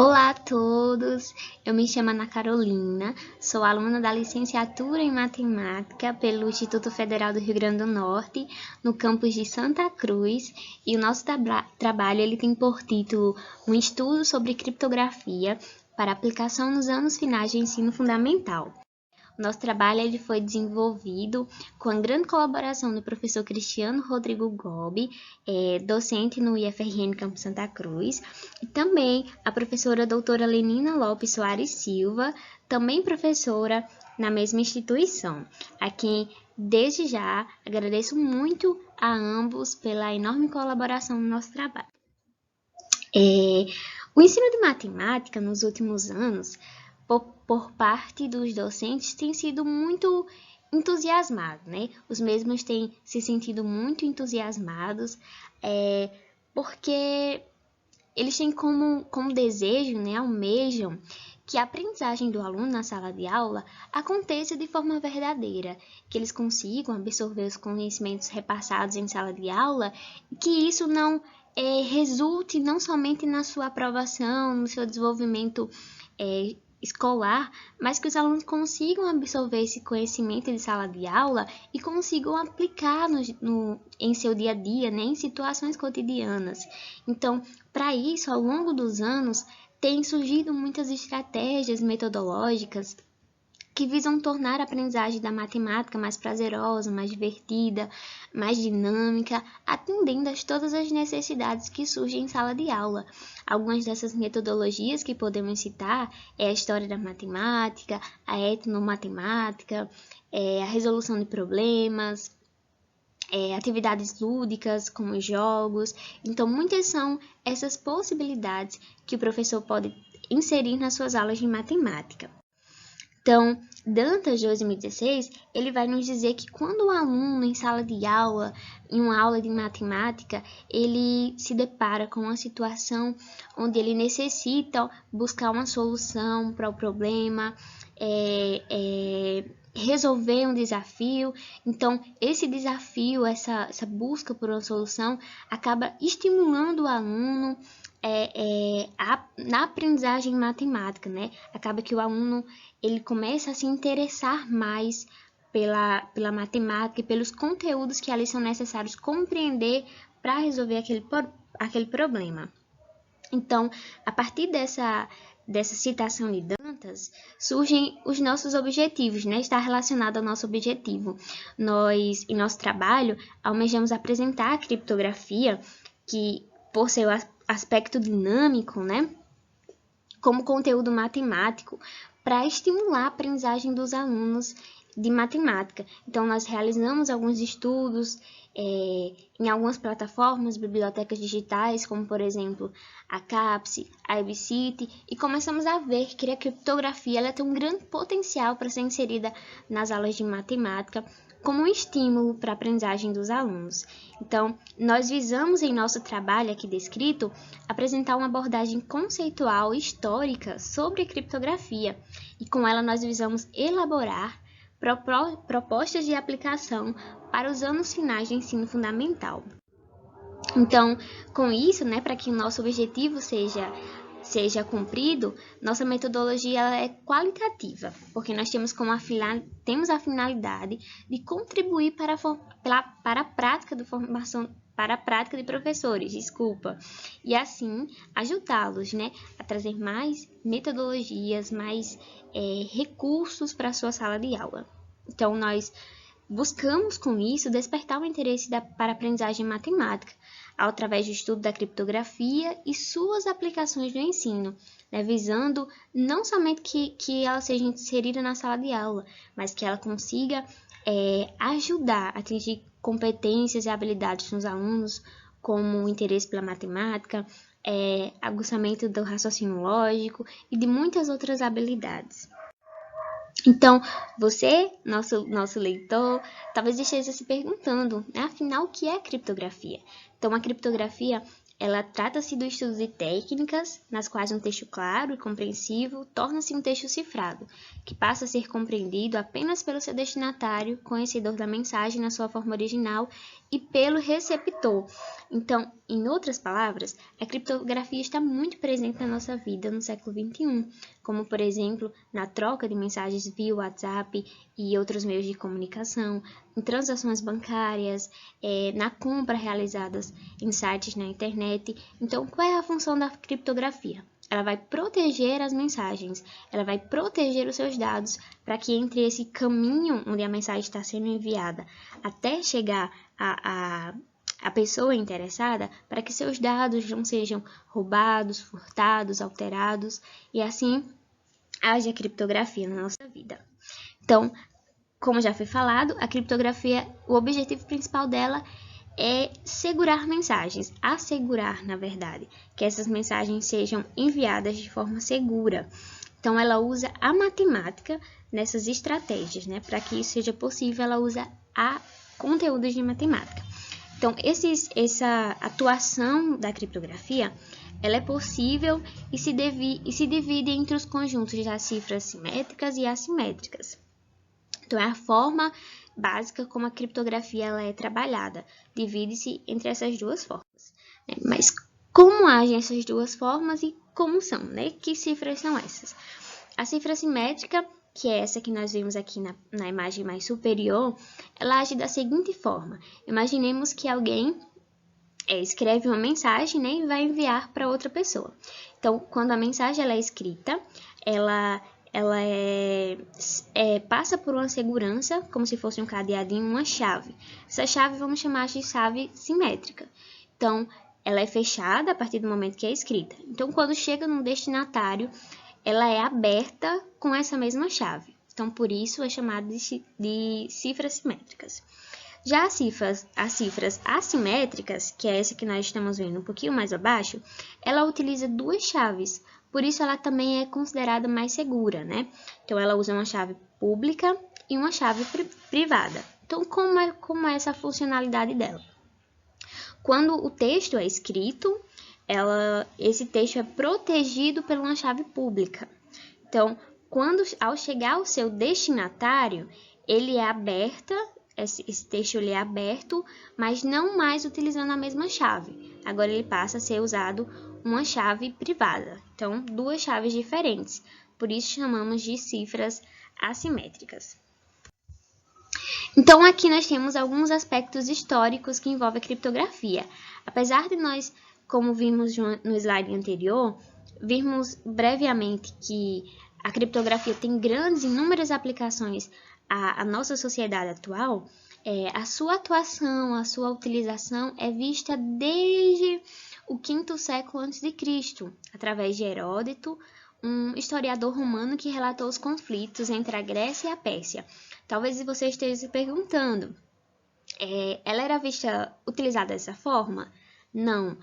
Olá a todos, eu me chamo Ana Carolina, sou aluna da licenciatura em Matemática pelo Instituto Federal do Rio Grande do Norte, no campus de Santa Cruz, e o nosso trabalho ele tem por título um estudo sobre criptografia para aplicação nos anos finais do ensino fundamental. Nosso trabalho ele foi desenvolvido com a grande colaboração do professor Cristiano Rodrigo Gobi, docente no IFRN Campus Santa Cruz, e também a professora doutora Lenina Lopes Soares Silva, também professora na mesma instituição, a quem desde já agradeço muito a ambos pela enorme colaboração no nosso trabalho. O ensino de matemática nos últimos anos por parte dos docentes tem sido muito entusiasmado, né? Os mesmos têm se sentido muito entusiasmados, porque eles têm como desejo, né, almejam que a aprendizagem do aluno na sala de aula aconteça de forma verdadeira, que eles consigam absorver os conhecimentos repassados em sala de aula e que isso não resulte não somente na sua aprovação, no seu desenvolvimento escolar, mas que os alunos consigam absorver esse conhecimento de sala de aula e consigam aplicar em seu dia a dia, né, em situações cotidianas. Então, para isso, ao longo dos anos, têm surgido muitas estratégias metodológicas que visam tornar a aprendizagem da matemática mais prazerosa, mais divertida, mais dinâmica, atendendo a todas as necessidades que surgem em sala de aula. Algumas dessas metodologias que podemos citar é a história da matemática, a etnomatemática, a resolução de problemas, atividades lúdicas, como jogos. Então, muitas são essas possibilidades que o professor pode inserir nas suas aulas de matemática. Então, Dantas, de 2016, ele vai nos dizer que quando o aluno em sala de aula, em uma aula de matemática, ele se depara com uma situação onde ele necessita buscar uma solução para o problema, resolver um desafio. Então, esse desafio, essa busca por uma solução, acaba estimulando o aluno na aprendizagem matemática, né? Acaba que o aluno ele começa a se interessar mais pela matemática e pelos conteúdos que ali são necessários compreender para resolver aquele problema. Então, a partir dessa citação de Dantas, surgem os nossos objetivos, né? Está relacionado ao nosso objetivo. Nós, em nosso trabalho, almejamos apresentar a criptografia, que, por seu aspecto dinâmico, né, como conteúdo matemático, para estimular a aprendizagem dos alunos de matemática. Então, nós realizamos alguns estudos em algumas plataformas, bibliotecas digitais, como, por exemplo, a CAPS, a EBCIT, e começamos a ver que a criptografia ela tem um grande potencial para ser inserida nas aulas de matemática, como um estímulo para a aprendizagem dos alunos. Então, nós visamos em nosso trabalho aqui descrito apresentar uma abordagem conceitual histórica sobre a criptografia, e com ela nós visamos elaborar propostas de aplicação para os anos finais do ensino fundamental. Então, com isso, né, para que o nosso objetivo seja cumprido, nossa metodologia ela é qualitativa, porque nós temos a finalidade de contribuir para a prática de formação, para a prática de professores, e assim ajudá-los, né, a trazer mais metodologias, mais recursos para a sua sala de aula. Então, nós buscamos com isso despertar o interesse para a aprendizagem matemática, através do estudo da criptografia e suas aplicações no ensino, né, visando não somente que ela seja inserida na sala de aula, mas que ela consiga ajudar a atingir competências e habilidades nos alunos, como o interesse pela matemática, aguçamento do raciocínio lógico e de muitas outras habilidades. Então, você, nosso leitor, talvez esteja se perguntando, né, afinal, o que é criptografia? Então, a criptografia, ela trata-se do estudo de técnicas nas quais um texto claro e compreensível torna-se um texto cifrado, que passa a ser compreendido apenas pelo seu destinatário, conhecedor da mensagem na sua forma original, e pelo receptor. Então, Em outras palavras, a criptografia está muito presente na nossa vida no século XXI, como, por exemplo, na troca de mensagens via WhatsApp e outros meios de comunicação, em transações bancárias, na compra realizadas em sites na internet. Então, qual é a função da criptografia? Ela vai proteger as mensagens, ela vai proteger os seus dados para que entre esse caminho onde a mensagem está sendo enviada até chegar a pessoa interessada, para que seus dados não sejam roubados, furtados, alterados, e assim haja criptografia na nossa vida. Então, como já foi falado, a criptografia, o objetivo principal dela é segurar mensagens, assegurar, na verdade, que essas mensagens sejam enviadas de forma segura. Então, ela usa a matemática nessas estratégias, né? Para que isso seja possível, ela usa conteúdos de matemática. Então, essa atuação da criptografia, ela é possível e se divide entre os conjuntos das cifras simétricas e assimétricas. Então, é a forma básica como a criptografia ela é trabalhada. Divide-se entre essas duas formas. Né? Mas como agem essas duas formas e como são? Né? Que cifras são essas? A cifra simétrica, que é essa que nós vemos aqui na imagem mais superior, ela age da seguinte forma. Imaginemos que alguém escreve uma mensagem, né, e vai enviar para outra pessoa. Então, quando a mensagem ela é escrita, ela passa por uma segurança, como se fosse um cadeadinho, uma chave. Essa chave vamos chamar de chave simétrica. Então, ela é fechada a partir do momento que é escrita. Então, quando chega no destinatário, ela é aberta com essa mesma chave. Então, por isso é chamada de cifras simétricas. Já as cifras assimétricas, que é essa que nós estamos vendo um pouquinho mais abaixo, ela utiliza duas chaves. Por isso, ela também é considerada mais segura, né? Então, ela usa uma chave pública e uma chave privada. Então, como é essa funcionalidade dela? Quando o texto é escrito, esse texto é protegido por uma chave pública. Então, ao chegar ao seu destinatário, ele é aberto, esse texto ele é aberto, mas não mais utilizando a mesma chave. Agora ele passa a ser usado uma chave privada. Então, duas chaves diferentes. Por isso chamamos de cifras assimétricas. Então, aqui nós temos alguns aspectos históricos que envolvem a criptografia. Apesar de nós, como vimos no slide anterior, virmos brevemente que a criptografia tem inúmeras aplicações à nossa sociedade atual, a sua atuação, a sua utilização é vista desde o V século a.C., através de Heródoto, um historiador romano que relatou os conflitos entre a Grécia e a Pérsia. Talvez você esteja se perguntando, ela era utilizada dessa forma? Não.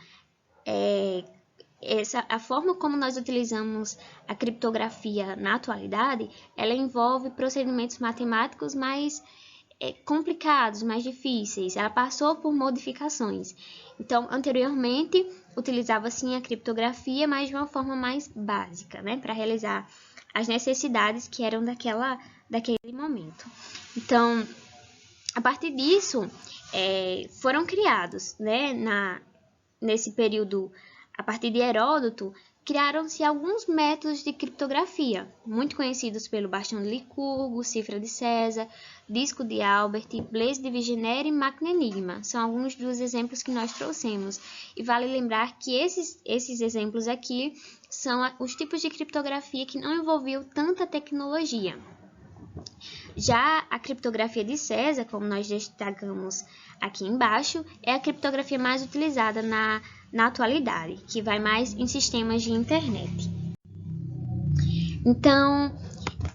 A forma como nós utilizamos a criptografia na atualidade, ela envolve procedimentos matemáticos mais complicados, mais difíceis. Ela passou por modificações. Então, anteriormente, utilizava sim a criptografia, mas de uma forma mais básica, né, para realizar as necessidades que eram daquele momento. Então, a partir disso, foram criados, né, nesse período, a partir de Heródoto, criaram-se alguns métodos de criptografia, muito conhecidos pelo bastão de Licurgo, cifra de César, disco de Albert, Blaise de Vigenère e máquina Enigma. São alguns dos exemplos que nós trouxemos. E vale lembrar que esses exemplos aqui são os tipos de criptografia que não envolviam tanta tecnologia. Já a criptografia de César, como nós destacamos aqui embaixo, é a criptografia mais utilizada na atualidade, que vai mais em sistemas de internet. Então,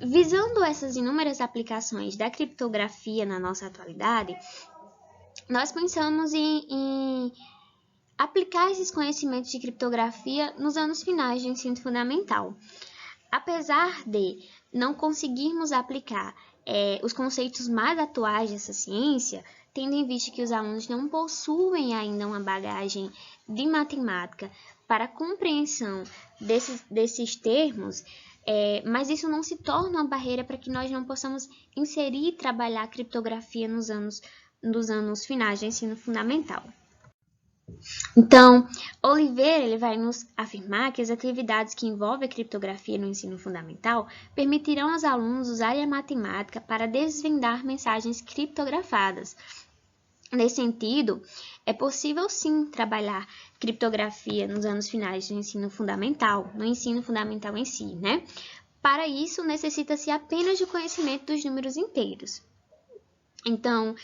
visando essas inúmeras aplicações da criptografia na nossa atualidade, nós pensamos em aplicar esses conhecimentos de criptografia nos anos finais do ensino fundamental. Apesar de não conseguirmos aplicar os conceitos mais atuais dessa ciência, tendo em vista que os alunos não possuem ainda uma bagagem de matemática para a compreensão desses termos, mas isso não se torna uma barreira para que nós não possamos inserir e trabalhar a criptografia nos anos finais do ensino fundamental. Então, Oliveira ele vai nos afirmar que as atividades que envolvem a criptografia no ensino fundamental permitirão aos alunos usarem a matemática para desvendar mensagens criptografadas. Nesse sentido, é possível sim trabalhar criptografia nos anos finais do ensino fundamental, no ensino fundamental em si, né? Para isso, necessita-se apenas de conhecimento dos números inteiros. Então,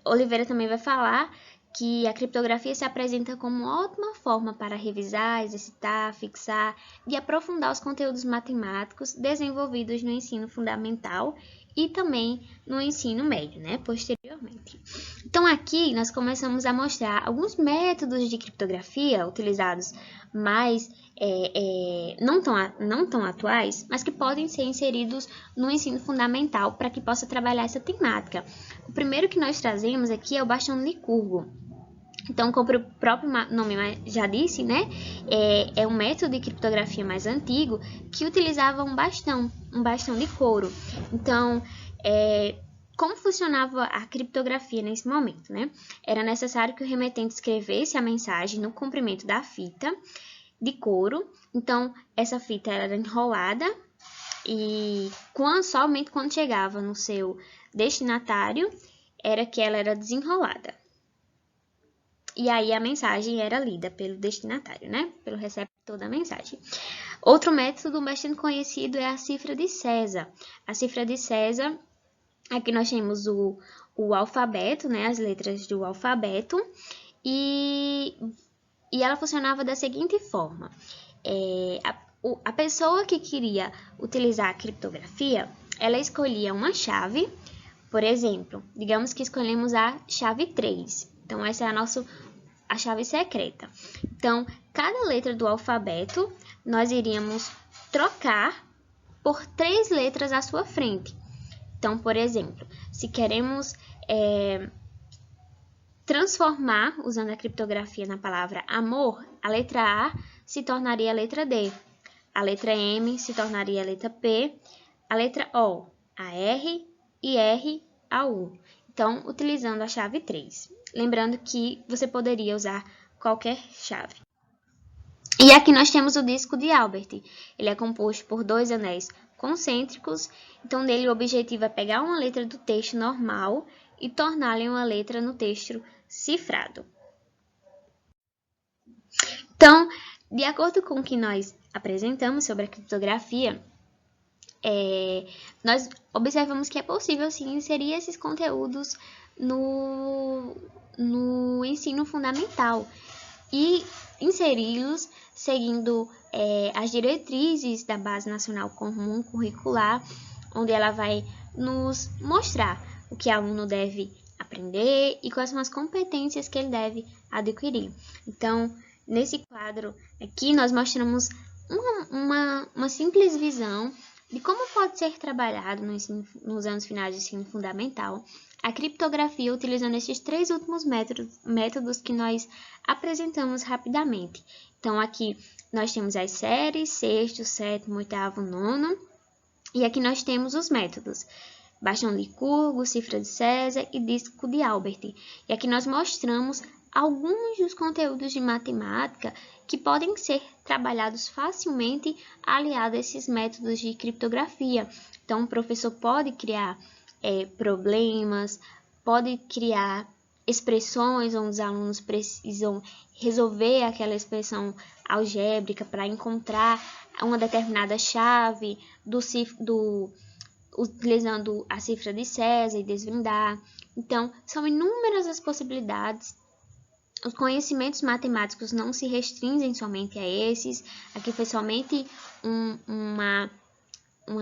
Oliveira também vai falar que a criptografia se apresenta como uma ótima forma para revisar, exercitar, fixar e aprofundar os conteúdos matemáticos desenvolvidos no ensino fundamental e também no ensino médio, né, posteriormente. Então, aqui nós começamos a mostrar alguns métodos de criptografia utilizados mais não tão atuais, mas que podem ser inseridos no ensino fundamental para que possa trabalhar essa temática. O primeiro que nós trazemos aqui é o bastão de Licurgo. Então, como o próprio nome já disse, né, é um método de criptografia mais antigo que utilizava um bastão de couro. Então, como funcionava a criptografia nesse momento, né? Era necessário que o remetente escrevesse a mensagem no comprimento da fita de couro. Então, essa fita era enrolada e somente quando chegava no seu destinatário era que ela era desenrolada. E aí a mensagem era lida pelo destinatário, né? Pelo receptor da mensagem. Outro método bastante conhecido é a cifra de César. A cifra de César, aqui nós temos o alfabeto, né? As letras do alfabeto. E ela funcionava da seguinte forma. A pessoa que queria utilizar a criptografia, ela escolhia uma chave. Por exemplo, digamos que escolhemos a chave 3. Então, essa é a chave secreta. Então, cada letra do alfabeto, nós iríamos trocar por 3 letras à sua frente. Então, por exemplo, se queremos transformar, usando a criptografia na palavra amor, a letra A se tornaria a letra D. A letra M se tornaria a letra P. A letra O, a R e R, a U. Então, utilizando a chave 3. Lembrando que você poderia usar qualquer chave. E aqui nós temos o disco de Albert. Ele é composto por 2 anéis concêntricos. Então, nele o objetivo é pegar uma letra do texto normal e torná-la em uma letra no texto cifrado. Então, de acordo com o que nós apresentamos sobre a criptografia, nós observamos que é possível sim inserir esses conteúdos no ensino fundamental e inseri-los seguindo as diretrizes da Base Nacional Comum Curricular, onde ela vai nos mostrar o que o aluno deve aprender e quais são as competências que ele deve adquirir. Então, nesse quadro aqui, nós mostramos uma simples visão de como pode ser trabalhado nos anos finais do ensino fundamental a criptografia utilizando esses 3 últimos métodos que nós apresentamos rapidamente. Então, aqui nós temos as séries, sexto, sétimo, oitavo, nono, e aqui nós temos os métodos. Bastão de Licurgo, cifra de César e disco de Albert. E aqui nós mostramos alguns dos conteúdos de matemática que podem ser trabalhados facilmente aliados a esses métodos de criptografia. Então, o professor pode criar problemas, pode criar expressões onde os alunos precisam resolver aquela expressão algébrica para encontrar uma determinada chave utilizando a cifra de César e desvendar. Então, são inúmeras as possibilidades. Os conhecimentos matemáticos não se restringem somente a esses. Aqui foi somente uma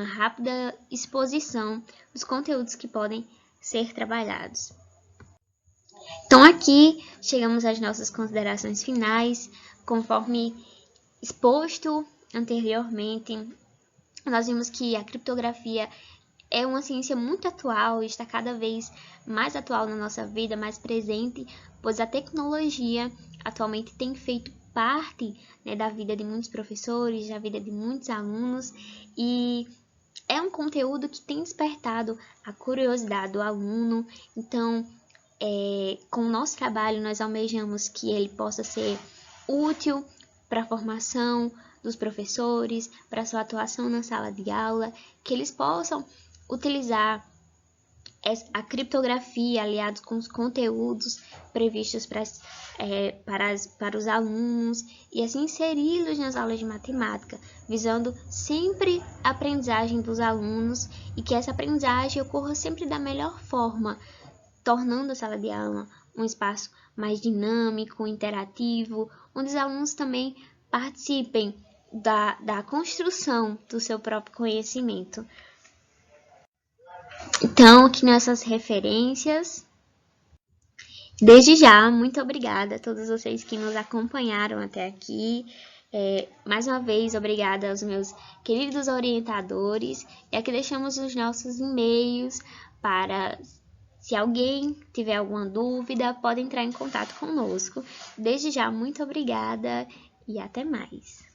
rápida exposição dos conteúdos que podem ser trabalhados. Então, aqui chegamos às nossas considerações finais. Conforme exposto anteriormente, nós vimos que a criptografia é uma ciência muito atual e está cada vez mais atual na nossa vida, mais presente, pois a tecnologia atualmente tem feito parte, né, da vida de muitos professores, da vida de muitos alunos, e é um conteúdo que tem despertado a curiosidade do aluno. Então, com o nosso trabalho, nós almejamos que ele possa ser útil para a formação dos professores, para a sua atuação na sala de aula, que eles possam utilizar a criptografia aliados com os conteúdos previstos para os alunos e assim inseri-los nas aulas de matemática, visando sempre a aprendizagem dos alunos e que essa aprendizagem ocorra sempre da melhor forma, tornando a sala de aula um espaço mais dinâmico, interativo, onde os alunos também participem da construção do seu próprio conhecimento. Então, aqui nessas referências. Desde já, muito obrigada a todos vocês que nos acompanharam até aqui. Mais uma vez, obrigada aos meus queridos orientadores. E aqui deixamos os nossos e-mails para, se alguém tiver alguma dúvida, pode entrar em contato conosco. Desde já, muito obrigada e até mais.